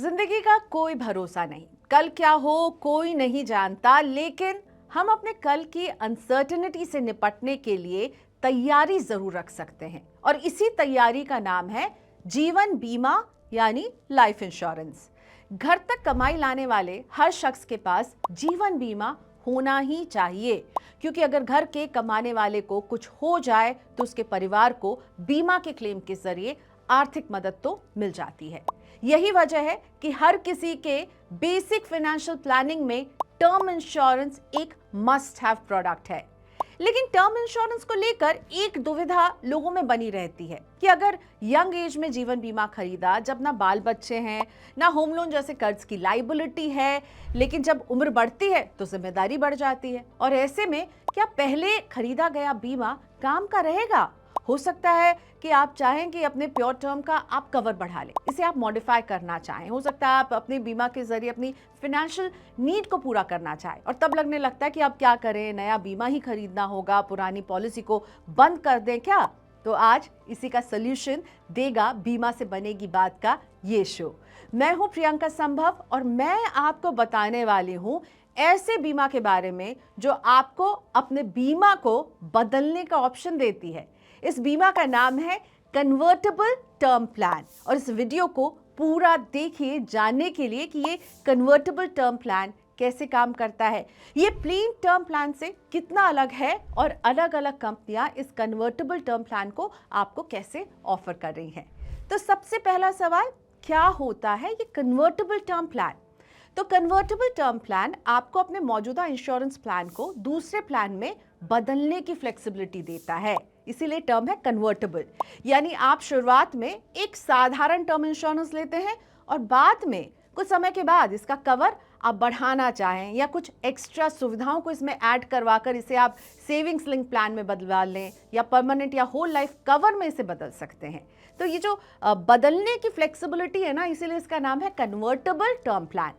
जिंदगी का कोई भरोसा नहीं, कल क्या हो कोई नहीं जानता, लेकिन हम अपने कल की अनसर्टेनिटी से निपटने के लिए तैयारी जरूर रख सकते हैं। और इसी तैयारी का नाम है जीवन बीमा यानी लाइफ इंश्योरेंस। घर तक कमाई लाने वाले हर शख्स के पास जीवन बीमा होना ही चाहिए, क्योंकि अगर घर के कमाने वाले को कुछ हो जाए तो उसके परिवार को बीमा के क्लेम के जरिए आर्थिक मदद तो मिल जाती है। यही वजह है कि हर किसी के बेसिक फाइनेंशियल प्लानिंग में टर्म इंश्योरेंस एक मस्ट हैव प्रोडक्ट है। लेकिन टर्म इंश्योरेंस को लेकर एक दुविधा लोगों में बनी रहती है कि अगर यंग एज में जीवन बीमा खरीदा, जब ना बाल बच्चे हैं ना होम लोन जैसे कर्ज की लाइबिलिटी है, लेकिन जब उम्र बढ़ती है तो जिम्मेदारी बढ़ जाती है, और ऐसे में क्या पहले खरीदा गया बीमा काम का रहेगा? हो सकता है कि आप चाहें कि अपने प्योर टर्म का आप कवर बढ़ा लें, इसे आप मॉडिफाई करना चाहें। हो सकता है आप अपने बीमा के जरिए अपनी फाइनेंशियल नीड को पूरा करना चाहें, और तब लगने लगता है कि अब क्या करें, नया बीमा ही खरीदना होगा, पुरानी पॉलिसी को बंद कर दें क्या? तो आज इसी का सोल्यूशन देगा बीमा से बनेगी बात का ये शो। मैं हूं प्रियंका संभव और मैं आपको बताने वाली हूं ऐसे बीमा के बारे में जो आपको अपने बीमा को बदलने का ऑप्शन देती है। इस बीमा का नाम है कन्वर्टेबल टर्म प्लान, और इस वीडियो को पूरा देखिए जानने के लिए कि ये कन्वर्टेबल टर्म प्लान कैसे काम करता है, ये प्लेन टर्म प्लान से कितना अलग है, और अलग अलग कंपनियां इस कन्वर्टेबल टर्म प्लान को आपको कैसे ऑफर कर रही हैं। तो सबसे पहला सवाल, क्या होता है ये कन्वर्टेबल टर्म प्लान? तो कन्वर्टेबल टर्म प्लान आपको अपने मौजूदा इंश्योरेंस प्लान को दूसरे प्लान में बदलने की फ्लेक्सिबिलिटी देता है, इसीलिए टर्म है कन्वर्टेबल। यानी आप शुरुआत में एक साधारण टर्म इंश्योरेंस लेते हैं और बाद में कुछ समय के बाद इसका कवर आप बढ़ाना चाहें या कुछ एक्स्ट्रा सुविधाओं को इसमें ऐड करवाकर इसे आप सेविंग्स लिंक प्लान में बदलवा लें, या परमानेंट या होल लाइफ कवर में इसे बदल सकते हैं। तो ये जो बदलने की फ्लेक्सिबिलिटी है ना, इसीलिए इसका नाम है कन्वर्टेबल टर्म प्लान।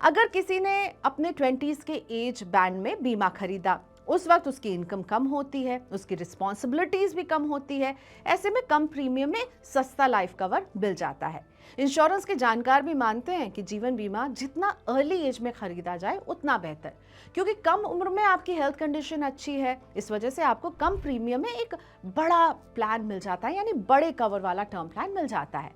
अगर किसी ने अपने 20s के एज बैंड में बीमा खरीदा, उस वक्त उसकी इनकम कम होती है, उसकी रिस्पॉन्सिबिलिटीज भी कम होती है, ऐसे में कम प्रीमियम में सस्ता लाइफ कवर मिल जाता है। इंश्योरेंस के जानकार भी मानते हैं कि जीवन बीमा जितना अर्ली एज में खरीदा जाए उतना बेहतर, क्योंकि कम उम्र में आपकी हेल्थ कंडीशन अच्छी है, इस वजह से आपको कम प्रीमियम में एक बड़ा प्लान मिल जाता है, यानी बड़े कवर वाला टर्म प्लान मिल जाता है।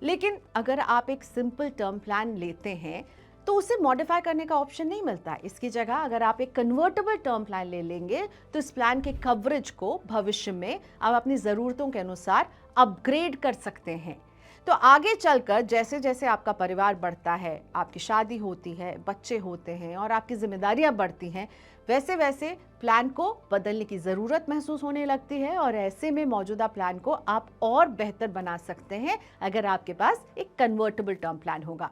लेकिन अगर आप एक सिंपल टर्म प्लान लेते हैं तो उसे मॉडिफाई करने का ऑप्शन नहीं मिलता। इसकी जगह अगर आप एक कन्वर्टेबल टर्म प्लान ले लेंगे तो इस प्लान के कवरेज को भविष्य में आप अपनी ज़रूरतों के अनुसार अपग्रेड कर सकते हैं। तो आगे चलकर जैसे जैसे आपका परिवार बढ़ता है, आपकी शादी होती है, बच्चे होते हैं और आपकी जिम्मेदारियां बढ़ती हैं, वैसे वैसे प्लान को बदलने की ज़रूरत महसूस होने लगती है, और ऐसे में मौजूदा प्लान को आप और बेहतर बना सकते हैं अगर आपके पास एक कन्वर्टेबल टर्म प्लान होगा।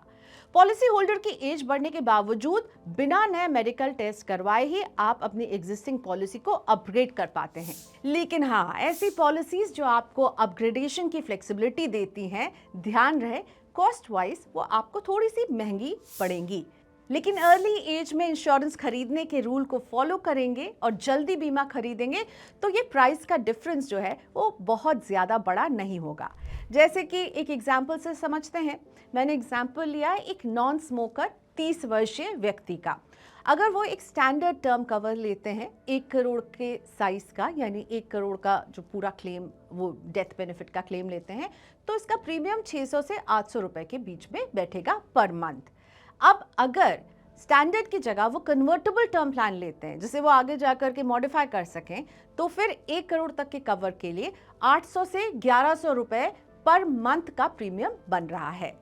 पॉलिसी होल्डर की एज बढ़ने के बावजूद बिना नए मेडिकल टेस्ट करवाए ही आप अपनी एग्जिस्टिंग पॉलिसी को अपग्रेड कर पाते हैं। लेकिन हाँ, ऐसी पॉलिसीज जो आपको अपग्रेडेशन की फ्लेक्सिबिलिटी देती हैं, ध्यान रहे कॉस्ट वाइज वो आपको थोड़ी सी महंगी पड़ेंगी। लेकिन अर्ली एज में इंश्योरेंस खरीदने के रूल को फॉलो करेंगे और जल्दी बीमा खरीदेंगे तो ये प्राइस का डिफरेंस जो है वो बहुत ज़्यादा बड़ा नहीं होगा। जैसे कि एक एग्जाम्पल से समझते हैं। मैंने एग्जाम्पल लिया है एक नॉन स्मोकर 30 वर्षीय व्यक्ति का। अगर वो एक स्टैंडर्ड टर्म कवर लेते हैं 1 करोड़ के साइज का, यानी 1 करोड़ का जो पूरा क्लेम, वो डेथ बेनिफिट का क्लेम लेते हैं, तो इसका प्रीमियम 600 से 800 रुपए के बीच में बैठेगा पर मंथ। अब अगर स्टैंडर्ड की जगह वो कन्वर्टेबल टर्म प्लान लेते हैं जिसे वो आगे जाकर के मॉडिफाई कर सकें, तो फिर 1 करोड़ तक के कवर के लिए 800 से 1100 रुपए पर मंथ का प्रीमियम बन रहा है।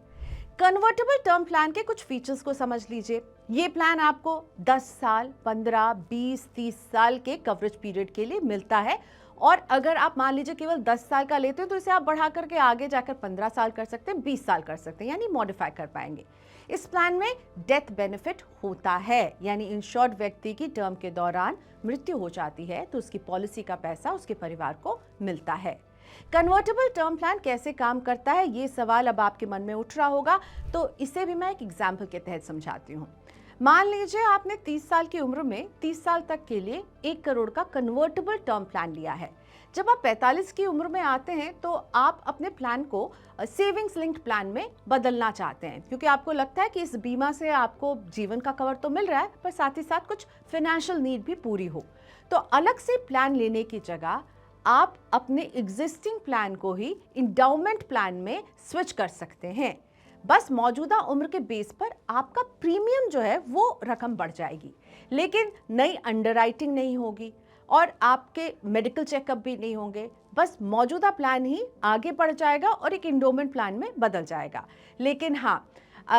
कन्वर्टेबल टर्म प्लान के कुछ फीचर्स को समझ लीजिए। ये प्लान आपको 10 साल, 15, 20, 30 साल के कवरेज पीरियड के लिए मिलता है, और अगर आप मान लीजिए केवल 10 साल का लेते हैं तो इसे आप बढ़ा करके आगे जाकर 15 साल कर सकते हैं, 20 साल कर सकते हैं, यानी मॉडिफाई कर पाएंगे। इस प्लान में डेथ बेनिफिट होता है, यानी इंश्योर्ड व्यक्ति की टर्म के दौरान मृत्यु हो जाती है तो उसकी पॉलिसी का पैसा उसके परिवार को मिलता है। कन्वर्टेबल टर्म प्लान कैसे काम करता है, ये सवाल अब आपके मन में उठ रहा होगा, तो इसे भी मैं एक एग्जाम्पल के तहत समझाती हूँ। मान लीजिए आपने 30 साल की उम्र में 30 साल तक के लिए 1 करोड़ का कन्वर्टेबल टर्म प्लान लिया है, जब आप 45 की उम्र में आते हैं तो आप अपने प्लान को सेविंग्स लिंक्ड प्लान में बदलना चाहते हैं, क्योंकि आपको लगता है कि इस बीमा से आपको जीवन का कवर तो मिल रहा है पर साथ ही साथ कुछ फाइनेंशियल नीड भी पूरी हो। तो अलग से प्लान लेने की जगह आप अपने एग्जिस्टिंग प्लान को ही इंडाउमेंट प्लान में स्विच कर सकते हैं। बस मौजूदा उम्र के बेस पर आपका प्रीमियम जो है वो रकम बढ़ जाएगी, लेकिन नई अंडरराइटिंग नहीं होगी और आपके मेडिकल चेकअप भी नहीं होंगे। बस मौजूदा प्लान ही आगे बढ़ जाएगा और एक इंडोमेंट प्लान में बदल जाएगा। लेकिन हाँ,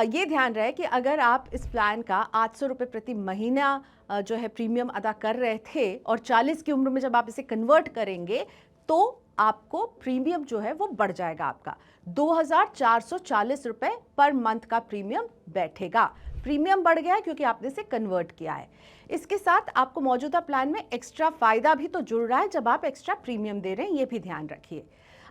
ये ध्यान रहे कि अगर आप इस प्लान का 800 रुपये प्रति महीना जो है प्रीमियम अदा कर रहे थे और 40 की उम्र में जब आप इसे कन्वर्ट करेंगे तो आपको प्रीमियम जो है वो बढ़ जाएगा। आपका 2440 रुपये पर मंथ का प्रीमियम बैठेगा। प्रीमियम बढ़ गया है क्योंकि आपने इसे कन्वर्ट किया है। इसके साथ आपको मौजूदा प्लान में एक्स्ट्रा फायदा भी तो जुड़ रहा है जब आप एक्स्ट्रा प्रीमियम दे रहे हैं, ये भी ध्यान रखिए।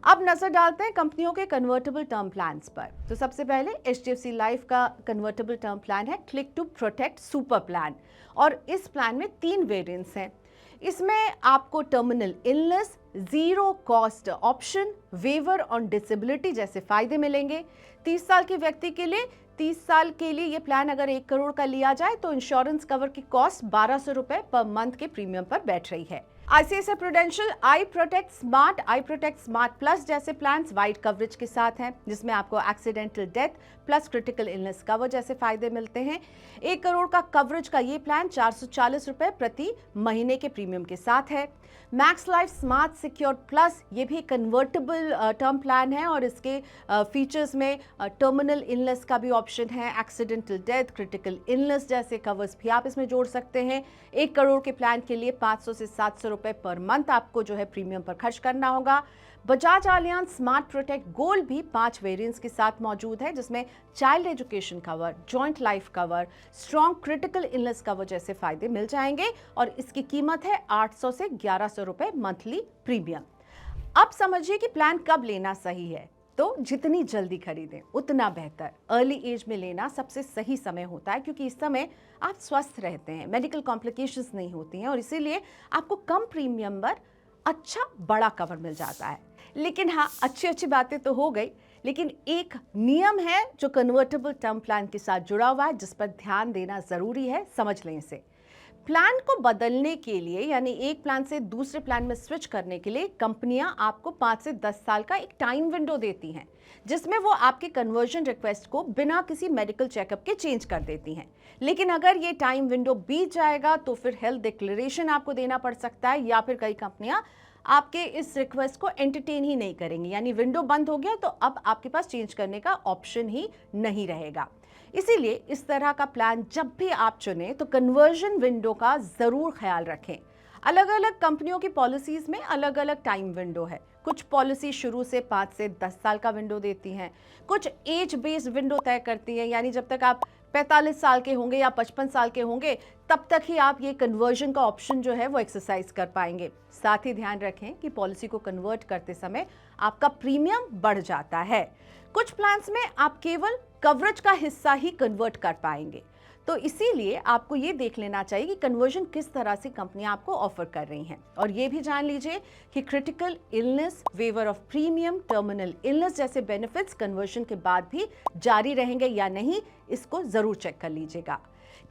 अब नजर डालते हैं कंपनियों के कन्वर्टेबल टर्म प्लान्स पर। तो सबसे पहले HDFC लाइफ का कन्वर्टेबल टर्म प्लान है click to protect super plan, और इस प्लान में 3 वेरिएंट्स हैं। इसमें आपको terminal illness, zero cost option, waiver on disability जैसे फायदे मिलेंगे। 30 साल के व्यक्ति के लिए 30 साल के लिए ये प्लान अगर 1 करोड़ का लिया जाए तो इंश्योरेंस कवर की कॉस्ट 1200 रुपए पर मंथ के प्रीमियम पर बैठ रही है। ICICI प्रूडेंशियल आई प्रोटेक्ट स्मार्ट प्लस जैसे प्लान्स वाइड कवरेज के साथ हैं, जिसमें आपको accidental death plus critical illness cover जैसे फायदे मिलते हैं। 1 करोड़ का कवरेज का ये प्लान 440 रुपए प्रति महीने के प्रीमियम के साथ है। Max life smart secure plus ये भी कन्वर्टेबल टर्म प्लान है और इसके फीचर्स में टर्मिनल इलनेस का भी ऑप्शन है, एक्सीडेंटल डेथ, क्रिटिकल इलनेस जैसे कवर्स भी आप इसमें जोड़ सकते हैं। 1 करोड़ के प्लान के लिए 500 से 700 रुपए पर मंथ आपको जो है प्रीमियम पर खर्च करना होगा। Bajaj Allianz smart protect gold भी 5 वेरिएंट्स के साथ मौजूद है, जिसमें child education cover, joint life cover, strong critical illness cover जैसे फायदे मिल जाएंगे और इसकी कीमत है 800 से 1100 रुपए मंथली प्रीमियम। अब समझिए कि प्लान कब लेना सही है। तो जितनी जल्दी खरीदें उतना बेहतर। अर्ली एज में लेना सबसे सही समय होता है, क्योंकि इस समय आप स्वस्थ रहते हैं, मेडिकल कॉम्प्लिकेशंस नहीं होती हैं और इसीलिए आपको कम प्रीमियम पर अच्छा बड़ा कवर मिल जाता है। लेकिन हाँ, अच्छी बातें तो हो गई, लेकिन एक नियम है जो कन्वर्टेबल टर्म प्लान के साथ जुड़ा हुआ है, जिस पर ध्यान देना ज़रूरी है। समझ लें इसे। प्लान को बदलने के लिए यानी एक प्लान से दूसरे प्लान में स्विच करने के लिए कंपनियां आपको 5 से 10 साल का एक टाइम विंडो देती हैं, जिसमें वो आपके कन्वर्जन रिक्वेस्ट को बिना किसी मेडिकल चेकअप के चेंज कर देती हैं। लेकिन अगर ये टाइम विंडो बीत जाएगा तो फिर हेल्थ डिक्लेरेशन आपको देना पड़ सकता है, या फिर कई कंपनियां आपके इस रिक्वेस्ट को एंटरटेन ही नहीं करेंगी, यानी विंडो बंद हो गया तो अब आपके पास चेंज करने का ऑप्शन ही नहीं रहेगा। इसीलिए इस तरह का प्लान जब भी आप चुनें तो कन्वर्जन विंडो का ज़रूर ख्याल रखें। अलग अलग कंपनियों की पॉलिसीज़ में अलग अलग टाइम विंडो है। कुछ पॉलिसी शुरू से 5 से 10 साल का विंडो देती हैं, कुछ एज बेस्ड विंडो तय करती हैं, यानी जब तक आप 45 साल के होंगे या 55 साल के होंगे तब तक ही आप ये कन्वर्जन का ऑप्शन जो है वो एक्सरसाइज कर पाएंगे। साथ ही ध्यान रखें कि पॉलिसी को कन्वर्ट करते समय आपका प्रीमियम बढ़ जाता है। कुछ प्लान्स में आप केवल कवरेज का हिस्सा ही कन्वर्ट कर पाएंगे, तो इसीलिए आपको ये देख लेना चाहिए कि कन्वर्जन किस तरह से कंपनियां आपको ऑफर कर रही हैं। और ये भी जान लीजिए कि critical illness, waiver of premium, terminal illness जैसे बेनिफिट्स कन्वर्जन के बाद भी जारी रहेंगे या नहीं, इसको जरूर चेक कर लीजिएगा।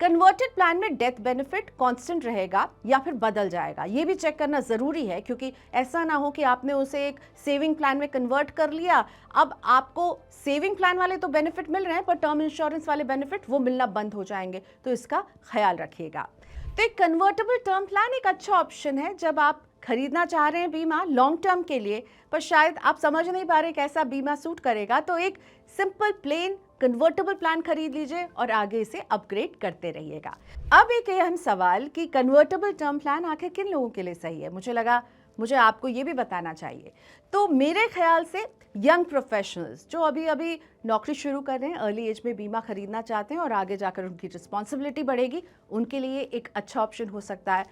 कन्वर्टेड प्लान में डेथ बेनिफिट कांस्टेंट रहेगा या फिर बदल जाएगा, ये भी चेक करना ज़रूरी है, क्योंकि ऐसा ना हो कि आपने उसे एक सेविंग प्लान में कन्वर्ट कर लिया, अब आपको सेविंग प्लान वाले तो बेनिफिट मिल रहे हैं पर टर्म इंश्योरेंस वाले बेनिफिट वो मिलना बंद हो जाएंगे, तो इसका ख्याल रखिएगा। तो एक कन्वर्टेबल टर्म प्लान एक अच्छा ऑप्शन है जब आप खरीदना चाह रहे हैं बीमा लॉन्ग टर्म के लिए, पर शायद आप समझ नहीं पा रहे कैसा बीमा सूट करेगा, तो एक सिंपल प्लेन कन्वर्टेबल प्लान खरीद लीजिए और आगे इसे अपग्रेड करते रहिएगा। अब एक अहम सवाल कि कन्वर्टेबल टर्म प्लान आखिर किन लोगों के लिए सही है, मुझे लगा मुझे आपको ये भी बताना चाहिए। तो मेरे ख्याल से यंग प्रोफेशनल्स जो अभी अभी नौकरी शुरू कर रहे हैं, अर्ली एज में बीमा खरीदना चाहते हैं और आगे जाकर उनकी रिस्पॉन्सिबिलिटी बढ़ेगी, उनके लिए एक अच्छा ऑप्शन हो सकता है।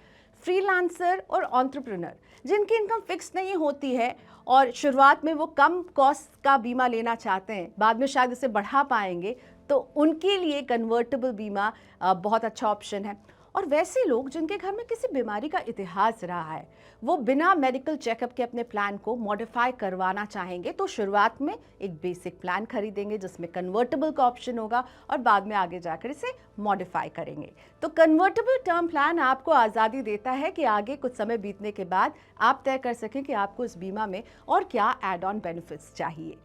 फ्रीलांसर और एंटरप्रेन्योर जिनकी इनकम फिक्स नहीं होती है और शुरुआत में वो कम कॉस्ट का बीमा लेना चाहते हैं, बाद में शायद इसे बढ़ा पाएंगे, तो उनके लिए कन्वर्टेबल बीमा बहुत अच्छा ऑप्शन है। और वैसे लोग जिनके घर में किसी बीमारी का इतिहास रहा है, वो बिना मेडिकल चेकअप के अपने प्लान को मॉडिफाई करवाना चाहेंगे तो शुरुआत में एक बेसिक प्लान खरीदेंगे जिसमें कन्वर्टेबल का ऑप्शन होगा और बाद में आगे जाकर इसे मॉडिफाई करेंगे। तो कन्वर्टेबल टर्म प्लान आपको आज़ादी देता है कि आगे कुछ समय बीतने के बाद आप तय कर सकें कि आपको इस बीमा में और क्या एड ऑन बेनिफिट्स चाहिए।